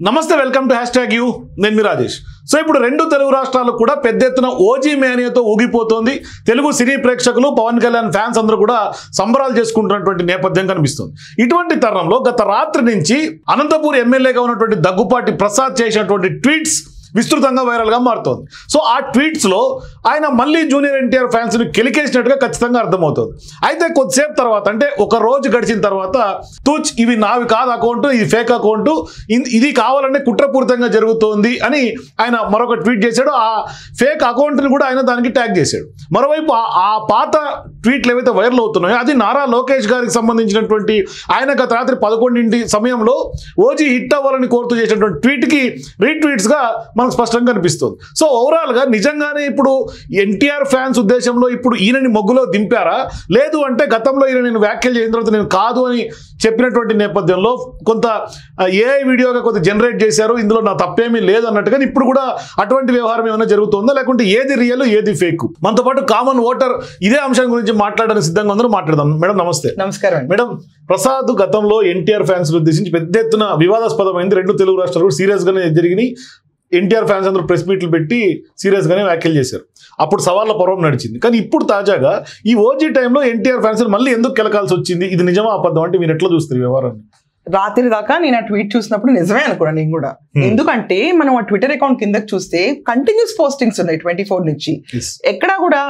నమస్తే welcome to #you నేను మీ Rajesh. So ఇప్పుడు రెండు తెలుగు రాష్ట్రాలు కూడా పెద్ద ఎత్తున ఓజీ మేనియాతో ఊగిపోతోంది. తెలుగు సినీ ప్రేక్షకులు పవన్ కళ్యాణ్ ఫ్యాన్స్ అందరూ కూడా సంబరాలు చేసుకుంటున్నటువంటి నేపథ్యం కనిపిస్తుంది. ఇటువంటి తరుణంలో గత రాత్రి నుంచి అనంతపూర్ ఎమ్మెల్యేగా ఉన్నటువంటి దగ్గుపాటి ప్రసాద్ చేసినటువంటి ట్వీట్స్ విస్తృతంగా వైరల్గా మారుతోంది. సో ఆ ట్వీట్స్లో ఆయన మళ్ళీ జూనియర్ ఎన్టీఆర్ ఫ్యాన్స్ని కెలికేసినట్టుగా ఖచ్చితంగా అర్థమవుతుంది. అయితే కొద్దిసేపు తర్వాత అంటే ఒక రోజు గడిచిన తర్వాత తూచ్ ఇవి నావి కాదు అకౌంట్, ఇది ఫేక్ అకౌంట్, ఇది కావాలనే కుట్రపూరితంగా జరుగుతోంది అని ఆయన మరొక ట్వీట్ చేశాడు. ఆ ఫేక్ అకౌంట్ని కూడా ఆయన దానికి ట్యాగ్ చేశాడు. మరోవైపు ఆ పాత ట్వీట్లు ఏవైతే వైరల్ అవుతున్నాయో అది నారా లోకేష్ గారికి సంబంధించినటువంటి ఆయన గత రాత్రి 11 సమయంలో ఓజీ హిట్ అవ్వాలని కోరుతూ చేసినటువంటి ట్వీట్కి రీట్వీట్స్గా మనకు స్పష్టంగా కనిపిస్తుంది. సో ఓవరాల్గా నిజంగానే ఇప్పుడు ఎన్టీఆర్ ఫ్యాన్స్ ఉద్దేశంలో ఇప్పుడు ఈయనని మొగ్గులో దింపారా, లేదు అంటే గతంలో ఈయన నేను వ్యాఖ్యలు చేసిన తర్వాత నేను కాదు అని చెప్పినటువంటి నేపథ్యంలో కొంత ఏఐ వీడియోగా కొంత జనరేట్ చేశారు, ఇందులో నా తప్పేమీ లేదు అన్నట్టుగా ఇప్పుడు కూడా అటువంటి వ్యవహారం ఏమైనా జరుగుతుందా, లేకుంటే ఏది రియల్ ఏది ఫేక్? మనతో పాటు కామన్ ఓటర్ ఇదే అంశం గురించి మాట్లాడడానికి సిద్ధంగా ఉందని మాట్లాడదాం. మేడం నమస్తే. నమస్కారం మేడం. ప్రసాద్ గతంలో ఎన్టీఆర్ ఫ్యాన్స్ ఉద్దేశించి పెద్ద ఎత్తున వివాదాస్పదమైంది. రెండు తెలుగు రాష్ట్రాలు కూడా సీరియస్గానే జరిగినాయి. ఎన్టీఆర్ ఫ్యాన్స్ అందరూ ప్రెస్ మీట్లు పెట్టి సీరియస్గానే వ్యాఖ్యలు చేశారు. అప్పుడు సవాళ్ళ పర్వం నడిచింది. కానీ ఇప్పుడు తాజాగా ఈ ఓజీ టైంలో ఎన్టీఆర్ ఫ్యాన్స్ మళ్ళీ ఎందుకు కెలకాల్సి వచ్చింది? ఇది నిజమా అబద్ధం అంటే మీరు ఎట్లా చూస్తారు వ్యవహారాన్ని? రాత్రి దాకా నేను ఆ ట్వీట్ చూసినప్పుడు నిజమే అనుకున్నాను నేను కూడా. ఎందుకంటే మనం ఆ ట్విట్టర్ అకౌంట్ కిందకి చూస్తే కంటిన్యూస్ పోస్టింగ్స్ ఉన్నాయి 24 నుంచి. ఎక్కడా కూడా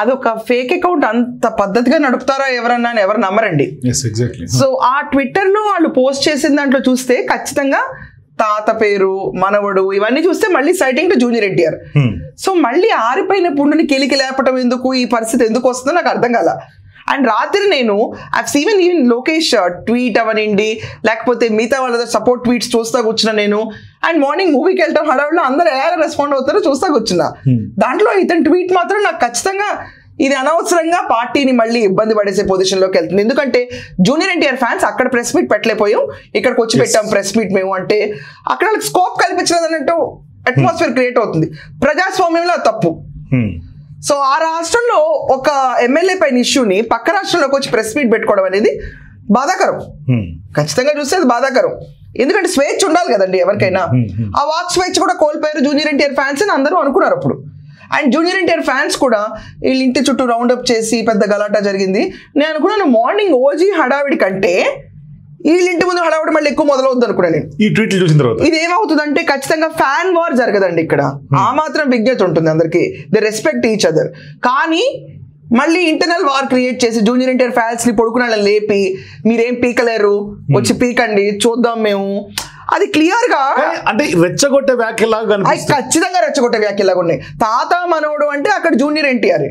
అదొక ఫేక్ అకౌంట్ అంత పద్ధతిగా నడుపుతారా ఎవరన్నా అని ఎవరు నమ్మరండి. సో ఆ ట్విట్టర్ లో వాళ్ళు పోస్ట్ చేసిన దాంట్లో చూస్తే ఖచ్చితంగా తాత పేరు, మనవడు, ఇవన్నీ చూస్తే మళ్ళీ citing to junior NTR. So మళ్ళీ ఆరిపోయిన పుండుని కెలికి లేపటం ఎందుకు, ఈ పరిస్థితి ఎందుకు వస్తుందో నాకు అర్థం కాల. అండ్ రాత్రి నేను ఈవెన్ లోకేష్ ట్వీట్ అవనండి, లేకపోతే మిగతా వాళ్ళ సపోర్ట్ ట్వీట్స్ చూస్తా కూర్చున్నా నేను. అండ్ మార్నింగ్ మూవీకి వెళ్ళటం హడావుడిలో అందరూ ఎలా రెస్పాండ్ అవుతారో చూస్తా కూర్చున్నా. దాంట్లో ఇతని ట్వీట్ మాత్రం నాకు ఖచ్చితంగా ఇది అనవసరంగా పార్టీని మళ్ళీ ఇబ్బంది పడేసే పొజిషన్లోకి వెళ్తుంది. ఎందుకంటే జూనియర్ ఎన్టీఆర్ ఫ్యాన్స్ అక్కడ ప్రెస్ మీట్ పెట్టలేకపోయాం, ఇక్కడికి వచ్చి పెట్టాం ప్రెస్ మీట్ మేము అంటే అక్కడ వాళ్ళకి స్కోప్ కల్పించలేదు అన్నట్టు అట్మాస్ఫియర్ క్రియేట్ అవుతుంది. ప్రజాస్వామ్యంలో తప్పు. సో ఆ రాష్ట్రంలో ఒక ఎమ్మెల్యే పైన ఇష్యూని పక్క రాష్ట్రంలోకి వచ్చి ప్రెస్ మీట్ పెట్టుకోవడం అనేది బాధాకరం. ఖచ్చితంగా చూస్తే అది బాధాకరం. ఎందుకంటే స్వేచ్ఛ ఉండాలి కదండి ఎవరికైనా. ఆ వాక్ స్వేచ్ఛ కూడా కోల్పోయారు జూనియర్ ఎన్టీఆర్ ఫ్యాన్స్ అని అందరూ అనుకున్నారు అప్పుడు. అండ్ జూనియర్ ఎన్టీఆర్ ఫ్యాన్స్ కూడా వీళ్ళ ఇంటి చుట్టూ రౌండప్ చేసి పెద్ద గలాటా జరిగింది. నేను అనుకున్నాను మార్నింగ్ ఓజీ హడావిడి కంటే వీళ్ళ ఇంటి ముందు హడావిడి మళ్ళీ ఎక్కువ మొదలవుద్ది అనుకున్నాను నేను ఈ ట్వీట్లు చూసిన తర్వాత. ఇది ఏమవుతుందంటే ఖచ్చితంగా ఫ్యాన్ వార్ జరగదండి ఇక్కడ. ఆ మాత్రం విజ్ఞత ఉంటుంది అందరికి, దే రెస్పెక్ట్ ఈచ్ అదర్. కానీ మళ్ళీ ఇంటర్నల్ వార్ క్రియేట్ చేసి జూనియర్ ఎన్టీఆర్ ఫ్యాన్స్ ని పొడుకున లేపి మీరేం పీకలేరు, వచ్చి పీకండి చూద్దాం మేము, అది క్లియర్ గా అంటే రెచ్చగొట్టే వ్యాఖ్యలాగా ఖచ్చితంగా రెచ్చగొట్టే వ్యాఖ్యలాగా ఉన్నాయి. తాత మనోడు అంటే అక్కడ జూనియర్ ఎన్టీఆర్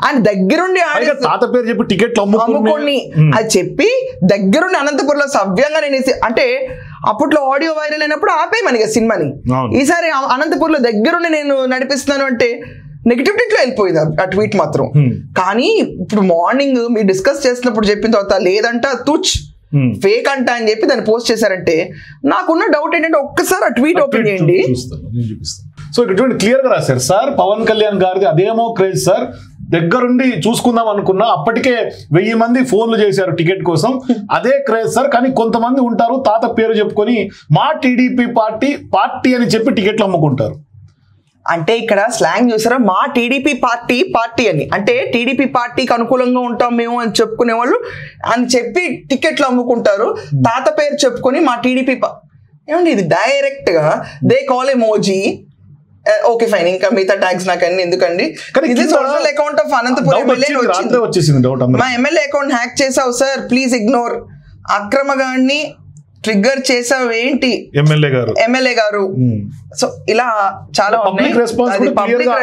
అండ్ దగ్గరుండి తాత పేరు చెప్పి టికెట్లు అమ్ముకొని అది చెప్పి దగ్గరుండి అనంతపురంలో సవ్యంగా నేను అంటే అప్పట్లో ఆడియో వైరల్ అయినప్పుడు ఆపేయమని సినిమాని. ఈసారి అనంతపురంలో దగ్గరుండి నేను నడిపిస్తున్నాను అంటే నెగిటివిటీలో వెళ్ళిపోయింది ఆ ట్వీట్ మాత్రం. కానీ ఇప్పుడు మార్నింగ్ మీరు డిస్కస్ చేసినప్పుడు చెప్పిన తర్వాత లేదంట తుచ్ ఫేక్ అంట అని చెప్పి దాన్ని పోస్ట్ చేశారంటే నాకున్న డౌట్ ఏంటంటే ఒక్కసారి ఆ ట్వీట్ ఓపెన్ చేయండి. సో ఇక్కడ చూడండి క్లియర్ గా రాశారు. సార్ పవన్ కళ్యాణ్ గారిది అదేమో క్రేజ్ సార్, దగ్గరుండి చూసుకుందాం అనుకున్నా, అప్పటికే 1000 మంది ఫోన్లు చేశారు టికెట్ కోసం, అదే క్రేజ్ సార్. కానీ కొంతమంది ఉంటారు తాత పేరు చెప్పుకొని మా టీడీపీ పార్టీ అని చెప్పి టికెట్లు అమ్ముకుంటారు. అంటే ఇక్కడ స్లాంగ్ చూసారా, మా టీడీపీ పార్టీ అని, అంటే టీడీపీ పార్టీకి అనుకూలంగా ఉంటాం మేము అని చెప్పుకునే వాళ్ళు అని చెప్పి టికెట్లు అమ్ముకుంటారు. తాత పేరు చెప్పుకొని మా టీడీపీ ఏమండి ఇది డైరెక్ట్ గా they call emoji. Okay fine, ఇంకా మిగతా ట్యాగ్స్ నాకు అన్ని ఎందుకండి. ఇది social account of Anantapuram MLA, మా ఎమ్మెల్యే అకౌంట్ హ్యాక్ చేసావు సార్ ప్లీజ్ ఇగ్నోర్, అక్రమగాన్ని ట్రిగ్గర్ చేసావు ఏంటి ఎమ్మెల్యే గారు. సో ఇలా చాలా పబ్లిక్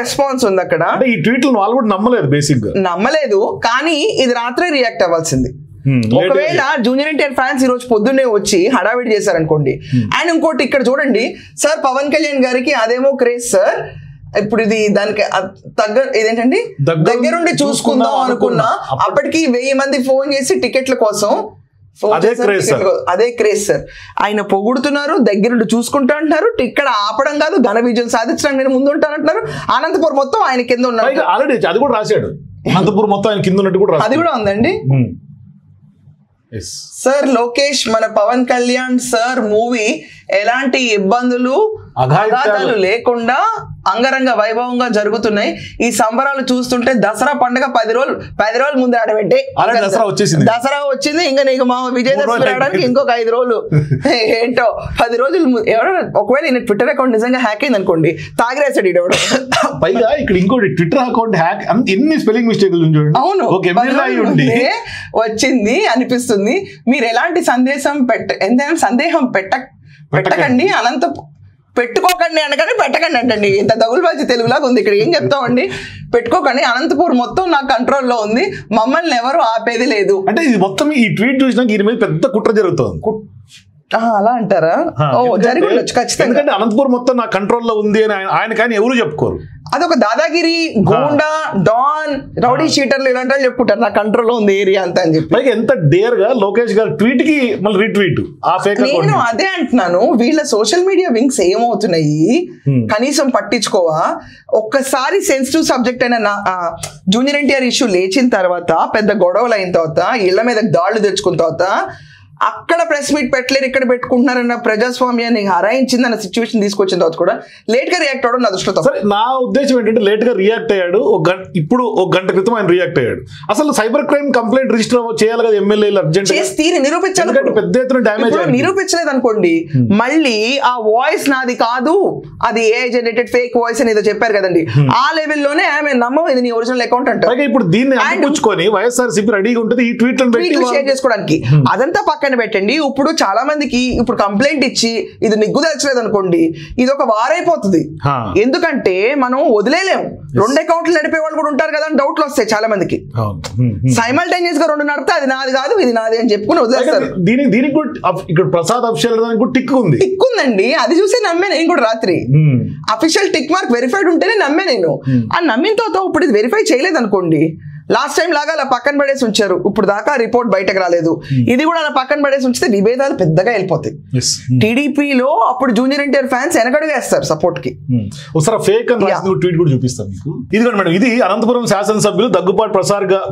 రెస్పాన్స్ ఉంది అక్కడ. ఈ ట్వీట్లు వాళ్ళు కూడా నమ్మలేదు, బేసిక్ గా నమ్మలేదు. కానీ ఇది రాత్రే రియాక్ట్ అవ్వాల్సింది. ఒకవేళ జూనియర్ ఎన్టీఆర్ ఫ్యాన్స్ ఈ రోజు పొద్దున్నే వచ్చి హడావిడి చేశారనుకోండి. అండ్ ఇంకోటి ఇక్కడ చూడండి సార్, పవన్ కళ్యాణ్ గారికి అదేమో క్రేజ్ సార్, ఇప్పుడు ఇది దానికి ఇదేంటండి దగ్గరుండి చూసుకుందాం అనుకున్నా, అప్పటికి 1000 మంది ఫోన్ చేసి టికెట్ల కోసం అదే క్రేజ్ సార్. ఆయన పొగుడుతున్నారు, దగ్గరుండి చూసుకుంటా అంటున్నారు, ఇక్కడ ఆపడం కాదు ఘన విజయం సాధించడానికి నేను ముందు ఉంటానంటున్నారు. అనంతపురం మొత్తం ఆయన కింద ఉన్నారు. ఆల్రెడీ అది కూడా రాశాడు, అనంతపురం మొత్తం ఆయన కింద ఉన్నట్టు కూడా అది కూడా ఉందండి. సార్ లోకేష్ మన పవన్ కళ్యాణ్ సార్ మూవీ ఎలాంటి ఇబ్బందులు అఘాతాలు లేకుండా అంగరంగ వైభవంగా జరుగుతున్నాయి. ఈ సంబరాలు చూస్తుంటే దసరా పండుగ 10 రోజులు ముందే ఆడబెట్టే దసరా వచ్చింది. ఇంకా నీకు మా విజయదశమి రావడానికి ఇంకొక 5 రోజులు ఏంటో 10 రోజులు ఎవరో ఒకవేళ ఈయన ట్విట్టర్ అకౌంట్ నిజంగా హ్యాక్ అయింది అనుకోండి, తాగిరేసాడు ఈడెవడు. పైగా ఇక్కడ ఇంకోటి ట్విట్టర్ అకౌంట్ హ్యాక్ ఎన్ని స్పెల్లింగ్ మిస్టేక్లు చూడండి. అవును వచ్చింది అనిపిస్తుంది. మీరు ఎలాంటి సందేహం పెట్టకండి, పెట్టుకోకండి అనగానే పెట్టకండి అంటండి. ఇంత దగులుబాజీ తెలుగులాగా ఉంది ఇక్కడ. ఏం చెప్తామండి, పెట్టుకోకండి. అనంతపూర్ మొత్తం నా కంట్రోల్లో ఉంది, మమ్మల్ని ఎవరు ఆపేది లేదు అంటే. ఇది మొత్తం ఈ ట్వీట్ చూసినాక ఈయన మీద పెద్ద కుట్ర జరుగుతుంది. అలా అంటారా? జరిగి ఉండొచ్చు ఖచ్చితంగా. ఎందుకంటే అనంతపూర్ మొత్తం నా కంట్రోల్లో ఉంది అని ఆయన కానీ ఎవరు చెప్పుకోరు. అదొక దాదాగిరి, గోండా, డాన్, రౌడీ షీటర్లు ఇలాంటి వాళ్ళు చెప్పుకుంటారు నా కంట్రోల్లో ఉంది ఏరియా అంతా అని చెప్పి. పైగా ఎంత డేర్ గా లోకేష్ గారు ట్వీట్ కి మళ్ళీ రీట్వీట్. నేను అదే అంటున్నాను, వీళ్ళ సోషల్ మీడియా వింగ్స్ ఏమవుతున్నాయి కనీసం పట్టించుకోవా? ఒక్కసారి సెన్సిటివ్ సబ్జెక్ట్ అయిన జూనియర్ ఎన్టీఆర్ ఇష్యూ లేచిన తర్వాత, పెద్ద గొడవలు అయిన తర్వాత, ఇళ్ల మీద దాడులు తెచ్చుకున్న తర్వాత అక్కడ ప్రెస్ మీట్ పెట్టలేరు, ఇక్కడ పెట్టుకుంటున్నారన్న ప్రజాస్వామ్యాన్ని హరాయించిందన్న సిచ్యువేషన్ తీసుకొచ్చిన తర్వాత కూడా లేట్ గా రియాక్ట్ అవడం నా దృష్టిలో. నా ఉద్దేశం ఏంటంటే లేట్ గా రియాక్ట్ అయ్యాడు. ఇప్పుడు 1 గంట క్రితం ఆయన రియాక్ట్ అయ్యాడు. అసలు సైబర్ క్రైమ్ కంప్లైంట్ రిజిస్టర్ చేయాలి కదా ఎమ్మెల్యేలు అర్జెంట్ నిరూపించాలి. పెద్ద ఎత్తున డ్యామేజ్ నిరూపించలేదు అనుకోండి, మళ్ళీ ఆ వాయిస్ నాది కాదు, అది ఏ జనరేటెడ్ ఫేక్ వాయిస్ అని ఏదో చెప్పారు కదండి, ఆ లెవెల్లోనే ఆమె నమ్మం ఇది నీ ఒరిజినల్ అకౌంట్ అంటారు. ఇప్పుడు దీన్ని అందిపుచ్చుకొని వైఎస్ఆర్సీపీ రెడీగా ఉంటుంది ఈ ట్వీట్లను షేర్ చేసుకోవడానికి. అదంతా పక్కన పెట్టండి. ఇప్పుడు చాలా మందికి ఇప్పుడు కంప్లైంట్ ఇచ్చి ఇది నిగ్గు తెచ్చలేదు అనుకోండి, ఇది ఒక వారైపోతుంది. ఎందుకంటే మనం వదిలేలేము. 2 అకౌంట్లు నడిపే వాళ్ళు కూడా ఉంటారు కదా అని డౌట్లు వస్తాయి చాలా మందికి. సైమల్టేనియస్ గా 2 నడితే అది నాది కాదు ఇది నాది అని చెప్పుకుని వదిలేస్తారు. దీనికి ఇక్కడ ప్రసాద్ అఫీషియల్ టిక్ ఉందండి, అది చూసి నమ్మే నేను కూడా రాత్రి. అఫీషియల్ టిక్ మార్క్ వెరిఫైడ్ ఉంటేనే నమ్మే నేను. ఆ నమ్మిన తర్వాత ఇప్పుడు ఇది వెరిఫై చేయలేదు అనుకోండి, లాస్ట్ టైం లాగా అలా పక్కన పడేసి ఉంచారు, ఇప్పుడు దాకా రిపోర్ట్ బయటకు రాలేదు, ఇది కూడా అలా పక్కన పడేసి ఉంచితే విభేదాలు పెద్దగా వెళ్ళిపోతాయి. టీడీపీలో అప్పుడు జూనియర్ ఎన్టీఆర్ ఫ్యాన్స్ వెనకడుగేస్తారు సపోర్ట్ కి. ఒకసారి ఫేక్ అని ట్వీట్ కూడా చూపిస్తాను మీకు. ఇదిగోండి మేడం, ఇది అనంతపురం శాసనసభ్యులు దగ్గుపాటి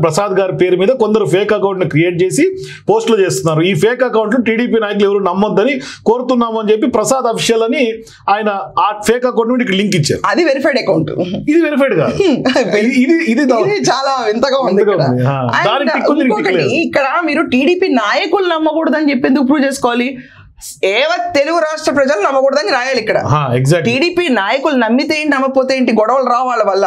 ప్రసాద్ గారి పేరు మీద కొందరు ఫేక్ అకౌంట్ ని క్రియేట్ చేసి పోస్టులు చేస్తున్నారు. ఈ ఫేక్ అకౌంట్ టీడీపీ నాయకులు ఎవరు నమ్మొద్దని కోరుతున్నాము అని చెప్పి ప్రసాద్ అఫీషియల్ అని ఆయన ఆ ఫేక్ అకౌంట్ నుండి ఇక్కడ లింక్ ఇచ్చారు. అది వెరిఫైడ్ అకౌంట్, ఇది వెరిఫైడ్ కాదు. ఇది చాలా ఇక్కడ మీరు టీడీపీ నాయకులు నమ్మకూడదని చెప్పి ఎందుకు ప్రూవ్ చేసుకోవాలి? తెలుగు రాష్ట్ర ప్రజలు నమ్మకూడదని రాయాలి ఇక్కడ. టీడీపీ నాయకులు నమ్మితే ఏంటి, నమ్మపోతే ఏంటి, గొడవలు రావు వాళ్ళ వల్ల.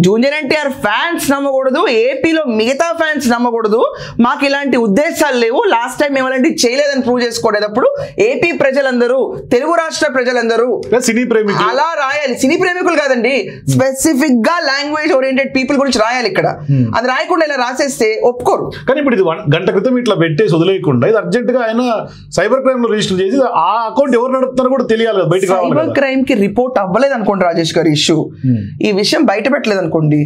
జూనియర్ ఎన్టీఆర్ ఫ్యాన్స్ నమ్మకూడదు, ఏపీలో మిగతా ఫ్యాన్స్ నమ్మకూడదు, మాకు ఇలాంటి ఉద్దేశాలు లేవు, లాస్ట్ టైం ఏమలాంటి చేయలేదని ప్రూవ్ చేసుకోలేదప్పుడు ఏపీ ప్రజలందరూ, తెలుగు రాష్ట్ర ప్రజలందరూ సినీ ప్రేమికులు అలా రాయాలి. సినీ ప్రేమికులు కాదండి, స్పెసిఫిక్ గా లాంగ్వేజ్ ఓరియంటెడ్ పీపుల్ గురించి రాయాలి ఇక్కడ. అది రాయకుండా ఇలా రాసేస్తే ఒప్పుకోరు. కానీ ఇప్పుడు ఇది 1 గంట క్రితం ఇట్లా పెట్టేసి వదిలేయకుండా ఇది అర్జెంట్ గా ఆయన సైబర్ రిజిస్టర్ చేసి ఆ అకౌంట్ ఎవరు నడుపుతారో కూడా తెలియాలి. బయటకు సైబర్ క్రైమ్ కి రిపోర్ట్ అవ్వలేదు అనుకోండి రాజేష్ గారి ఇష్యూ, ఈ విషయం బయట పెట్టలేదు అనుకోండి,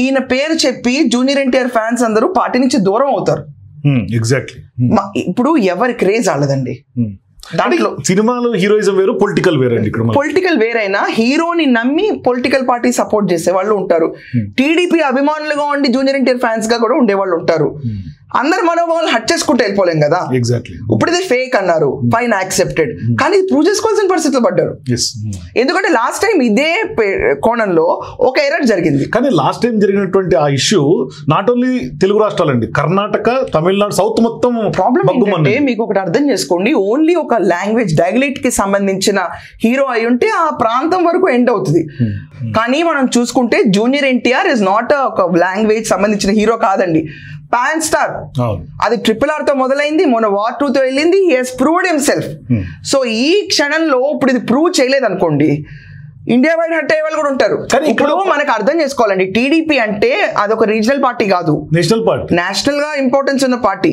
ఈయన పేరు చెప్పి జూనియర్ ఎన్టీఆర్ ఫ్యాన్స్ అందరూ పార్టీ నుంచి దూరం అవుతారు. ఎగ్జాక్ట్లీ. ఇప్పుడు ఎవరి క్రేజ్ ఆడదండి. దాంట్లో సినిమాలో హీరోయిజం వేరు, పొలిటికల్ వేరండి. ఇక్కడ పొలిటికల్ వేరైనా హీరోని నమ్మి పొలిటికల్ పార్టీ సపోర్ట్ చేసే వాళ్ళు ఉంటారు, టీడీపీ అభిమానులుగా ఉండి జూనియర్ ఎన్టీఆర్ ఫ్యాన్స్ గా కూడా ఉండేవాళ్ళు ఉంటారు. అందరు మనోభావాలు హట్ చేసుకుంటూ వెళ్ళిపోలేం కదా. ఇప్పుడు ఇది ఫేక్ అన్నారు, ఫైన్ యాక్సెప్టెడ్, కానీ ప్రూవ్ చేసుకోవాల్సిన పరిస్థితిలో పడ్డారు. ఎందుకంటే లాస్ట్ టైం ఇదే కోణంలో ఒక ఎర్రర్ జరిగింది. కానీ లాస్ట్ టైం జరిగినటువంటి ఆ issue not only Telugu రాష్ట్రాలండి, Karnataka, Tamil Nadu, south మొత్తం ప్రాబ్లం ఏంటంటే మీకు ఒకటి అర్థం చేసుకోండి, ఓన్లీ ఒక లాంగ్వేజ్ డైలెక్ట్ కి సంబంధించిన హీరో అయి ఉంటే ఆ ప్రాంతం వరకు ఎండ్ అవుతుంది. కానీ మనం చూసుకుంటే జూనియర్ ఎన్టీఆర్ ఇస్ నాట్ ఒక లాంగ్వేజ్ సంబంధించిన హీరో కాదండి, పాన్ స్టార్. అది RRR తో మొదలైంది, మొన్న War 2 తో వెళ్ళింది. He has proved himself. So ఈ క్షణంలో ఇప్పుడు ఇది ప్రూవ్ చేయలేదు అనుకోండి, ఇండియా వైడ్ హట్ అయ్యే వాళ్ళు కూడా ఉంటారు. ఇప్పుడు మనకు అర్థం చేసుకోవాలండి, టీడీపీ అంటే అదొక రీజనల్ పార్టీ కాదు, నేషనల్ పార్టీ, నేషనల్ గా ఇంపార్టెన్స్ ఉన్న party,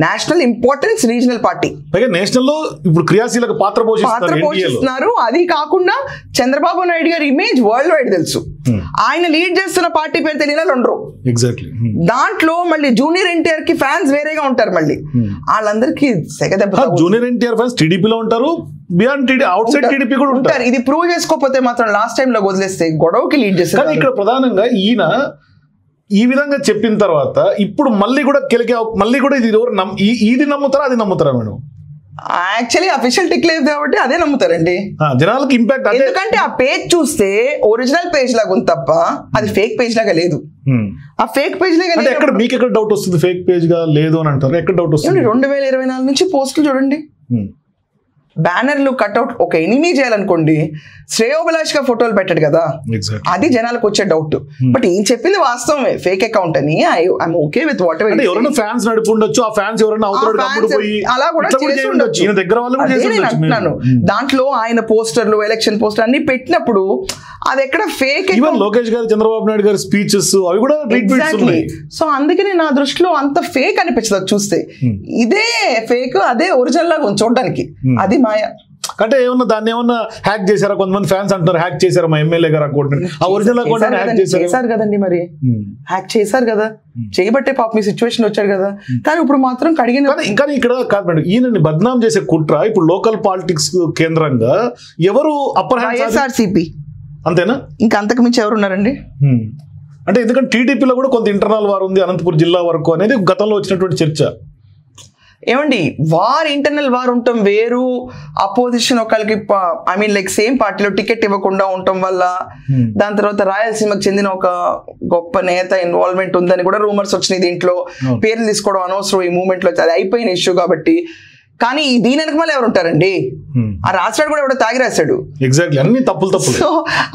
national importance regional party. National లో ఇప్పుడు క్రియాశీలక పాత్ర పోషిస్తున్నారు. అది కాకుండా చంద్రబాబు నాయుడు గారి ఇమేజ్ వరల్డ్ వైడ్ తెలుసు. ఆయన లీడ్ చేస్తున్న పార్టీ పేరు తెలియని వాళ్ళు ఉండరు. దాంట్లో మళ్ళీ జూనియర్ ఎన్టీఆర్ కి ఫ్యాన్స్ వేరేగా ఉంటారు. మళ్ళీ వాళ్ళందరికీ జూనియర్ ఎన్టీఆర్ ఫ్యాన్స్ టీడీపీలో ఉంటారు, బియాండ్ అవుట్ సైడ్ టీడీపీ కూడా ఉంటారు. ఇది ప్రూవ్ చేసుకోకపోతే మాత్రం లాస్ట్ టైం లో వదిలేస్తే గొడవకి లీడ్ చేస్తారు. ఇక్కడ ప్రధానంగా ఈయన ఈ విధంగా చెప్పిన తర్వాత ఇప్పుడు మళ్ళీ కూడా మళ్ళీ కూడా ఇది ఎవరు ఇది నమ్ముతారా అది నమ్ముతారా మేడం? యాక్చువల్లీ అఫీషియల్ టిక్ లేదు కాబట్టి అదే నమ్ముతారండి జనాలకి ఇంపాక్ట్. ఎందుకంటే ఆ పేజ్ చూస్తే ఒరిజినల్ పేజ్ లాగా ఉంది తప్ప అది ఫేక్ పేజ్ లాగా లేదు. ఆ ఫేక్ పేజ్ లాగా అంటే ఎక్కడ మీకు ఎక్కడ డౌట్ వస్తుంది ఫేక్ పేజ్ గా లేదు అని అంటారు? ఎక్కడ డౌట్ వస్తుంది? 2024 నుంచి పోస్టులు చూడండి, బ్యానర్లు కట్అవుట్. ఒక ఎనిమీ చేయాలనుకోండి శ్రేయోభిలాష్ గా ఫోటోలు పెట్టాడు కదా, అది జనాలకు వచ్చే డౌట్. బట్ ఏం చెప్పింది వాస్తవమే, ఫేక్ అకౌంట్ అని. I'm okay with what ever. ఎవరైనా ఫ్యాన్స్ నడిపి ఉండొచ్చు, ఆ ఫ్యాన్స్ ఎవరైనా అలా కూడా చేసి ఉండొచ్చు. దగ్గర వాళ్ళు నేను అంటున్నాను, దాంట్లో ఆయన పోస్టర్లు ఎలక్షన్ పోస్టర్ అన్ని పెట్టినప్పుడు అది ఎక్కడ ఫేక్. ఈవెన్ లోకేష్ గారు, చంద్రబాబు నాయుడు గారి స్పీచెస్ అవి కూడా ఎగ్జాక్ట్లీ. సో అందుకని నా దృష్టిలో అంత ఫేక్ అనిపించదు చూస్తే. ఇదే ఫేక్, అదే ఒరిజినల్ లాగా ఉంది చూడడానికి, అది మాయ. అంటే ఏమన్నా దాన్ని ఏమన్నా హ్యాక్ చేశారా? కొంతమంది ఫ్యాన్స్ అంటారు హ్యాక్ చేశారా మా ఎమ్మెల్యే గారు అకౌంట్, ఆ ఒరిజినల్ అకౌంట్ హ్యాక్ చేశారు కదండి. మరి హ్యాక్ చేశారు కదా, చేయబట్టే పాప మీ సిచ్యువేషన్ వచ్చాడు కదా. కానీ ఇప్పుడు మాత్రం కడిగిన. ఇంకా ఇక్కడ కాదు మేడం, ఈయనని బద్నాం చేసే కుట్ర ఇప్పుడు లోకల్ పాలిటిక్స్ కేంద్రంగా ఎవరు అప్పర్ హ్యాండ్? వైఎస్ఆర్సీపీ అంతేనా? ఇంకా అంతకు మించి ఎవరు ఉన్నారండి? అంటే ఎందుకంటే టీడీపీలో కూడా కొంత ఇంటర్నల్ వార్ ఉంది అనంతపురం జిల్లా వరకు అనేది గతంలో వచ్చినటువంటి చర్చ. ఏమండి, వార్ ఇంటర్నల్ వార్ ఉండటం వేరు, అపోజిషన్ ఒకరికి ఐ మీన్ లైక్ సేమ్ పార్టీలో టికెట్ ఇవ్వకుండా ఉండటం వల్ల దాని తర్వాత రాయలసీమకు చెందిన ఒక గొప్ప నేత ఇన్వాల్వ్మెంట్ ఉందని కూడా రూమర్స్ వచ్చినాయి. దీంట్లో పేర్లు తీసుకోవడం అనవసరం ఈ మూమెంట్ లో, అది అయిపోయిన ఇష్యూ కాబట్టి. కానీ దీని వెనక మళ్ళీ ఎవరు ఉంటారండి? ఆ రాష్ట్రాడు కూడా ఎవడో తాగి రాశాడు. ఎగ్జాక్ట్లీ, అన్ని తప్పులు. సో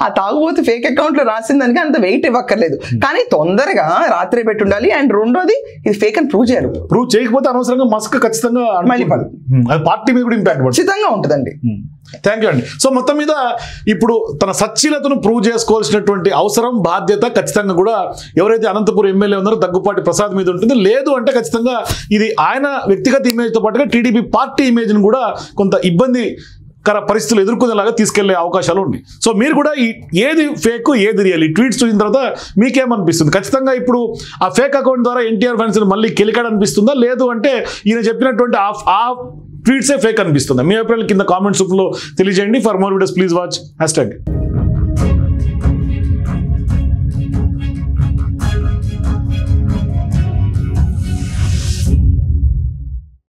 ఆ తాగుబోతు ఫేక్ అకౌంట్ లో రాసిందానికి అంత వెయిట్ ఇవ్వక్కర్లేదు. కానీ తొందరగా రాత్రి పెట్టి ఉండాలి. అండ్ రెండోది ఇది ఫేక్ అని ప్రూవ్ చేయాలి. ప్రూవ్ చేయకపోతే అనవసరంగా మస్క్ ఖచ్చితంగా అది పార్టీ మీద కూడా ఇంపాక్ట్ ఖచ్చితంగా ఉంటుందండి. థ్యాంక్ యూ అండి. సో మొత్తం మీద ఇప్పుడు తన సచ్చీలతను ప్రూవ్ చేసుకోవాల్సినటువంటి అవసరం, బాధ్యత ఖచ్చితంగా కూడా ఎవరైతే అనంతపురం ఎమ్మెల్యే ఉన్నారో దగ్గుపాటి ప్రసాద్ మీద ఉంటుంది. లేదు అంటే ఖచ్చితంగా ఇది ఆయన వ్యక్తిగత ఇమేజ్తో పాటుగా టీడీపీ పార్టీ ఇమేజ్ను కూడా కొంత ఇబ్బందికర పరిస్థితులు ఎదుర్కొనేలాగా తీసుకెళ్లే అవకాశాలు ఉన్నాయి. సో మీరు కూడా ఏది ఫేక్ ఏది రియల్ ఈ ట్వీట్స్ చూసిన తర్వాత మీకేమనిపిస్తుంది? ఖచ్చితంగా ఇప్పుడు ఆ ఫేక్ అకౌంట్ ద్వారా ఎన్టీఆర్ ఫ్యాన్స్ మళ్ళీ కెలికాడనిపిస్తుందా? లేదు అంటే ఈయన చెప్పినటువంటి ఆ ట్వీట్సే ఫేక్ అనిపిస్తుందా? మీ అభిప్రాయాలు కింద కామెంట్స్ రూపంలో తెలియజేయండి. For more videos please watch #.